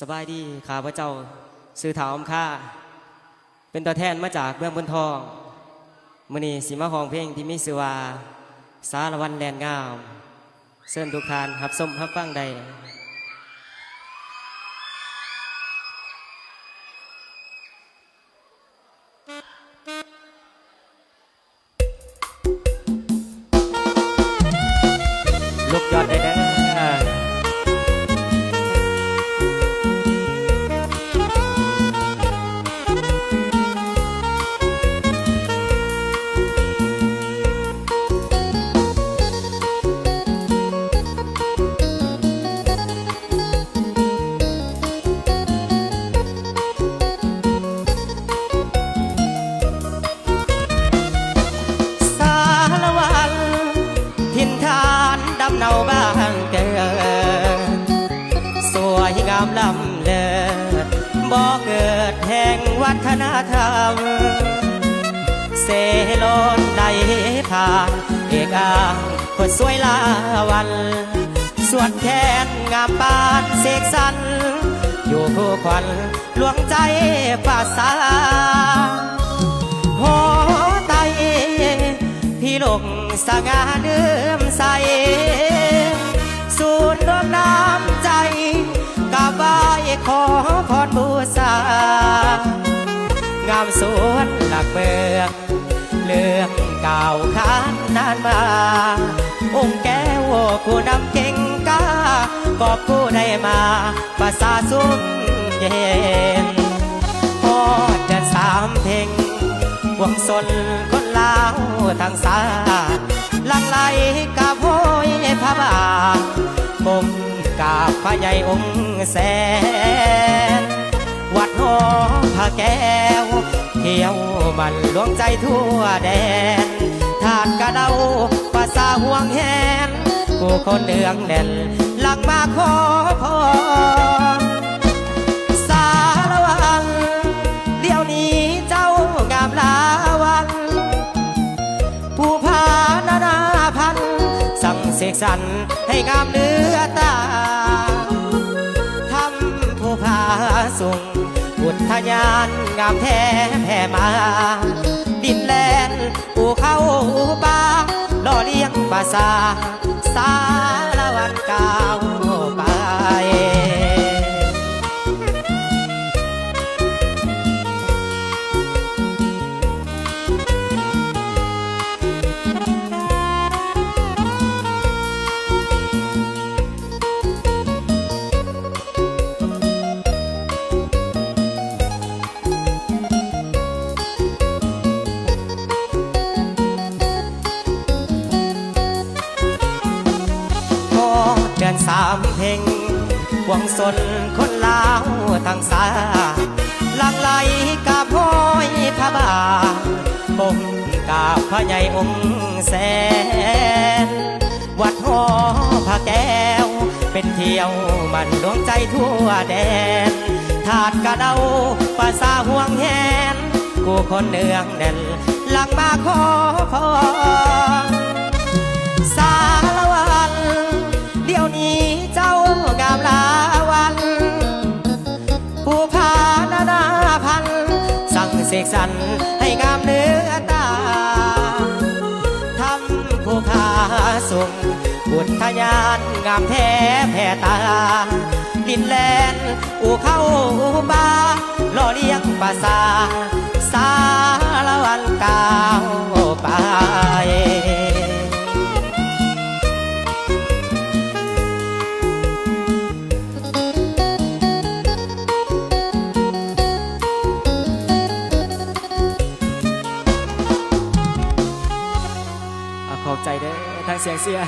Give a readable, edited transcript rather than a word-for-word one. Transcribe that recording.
สบายดีข้าพระเจ้าซื้อถามค่าเป็นตัวแทนมาจากเมืองบนทองมื้อนี้สิมาห้องเพลงที่มีชื่อว่าสารวันแลนงามเชิญทุกท่านรับชมรับฟังได้ลูกยอดได้เด้อเนาบ้านเกิดสวยงามล้ำเลิศบ่เกิดแห่งวัฒนธรรมเสลนได้ผ่านเอกอ้างคนสวยลาวันส่วนแขนงามปานเสกสรรอยู่คู่ควันหลวงใจฝ่าสาโหไตพี่ลงสง่าเดิมใสสูดดวงน้ำใจกราบไหว้ขอพรบูชางามสวนหลักเมืองเรื่องเก่าค้านนานมาองค์แก้วผู้นำเก่งกล้ากอบผู้ได้มาประสาสุขเย็นพอเดินสามเพลงวงสนคนลาวทางสาลังไหลกาบโอยพระบาทก้มกราบพระใหญ่องค์แสนวัดหอพระแก้วเที่ยวมันหลวงใจทั่วแดนถาดกระเดาภาษาห่วงแหนกูคนเนืองแน่นหลังมาขอพรสารวังเดี๋ยวนี้เจ้างามลาวันผู้พานานาพันสั่งเสกสรรให้งามเนื้อตาทำผู้พาส่งอุทยานงามแท้แผ่มาดินแลนอู่เข้าป่าล่อเลี้ยงภาษาสารวันก้าวไปเดือนสามเพลงหวงสนคนลาวทางสาหลังไหลกาบห้อยพระบาทก้มกราบพระใหญ่องค์แสนวัดหอพระแก้วเป็นเที่ยวมันดวงใจทั่วแดนถาดกระเดาภาษาห่วงแหนกูคนเนืองแน่นหลังมาขอพรสารวันเดี๋ยวนี้เจ้างามลาวันผู้พานานาพันสั่งเสกสรรให้งามเนื้อตาทำผู้พาส่งบุตรทยานงามแท้แผ่ตาดินแลนอู่เข้าบาล่อเลี้ยงภาษาสารวันก้าวไปขอบใจเด้อทางเสียงเสีย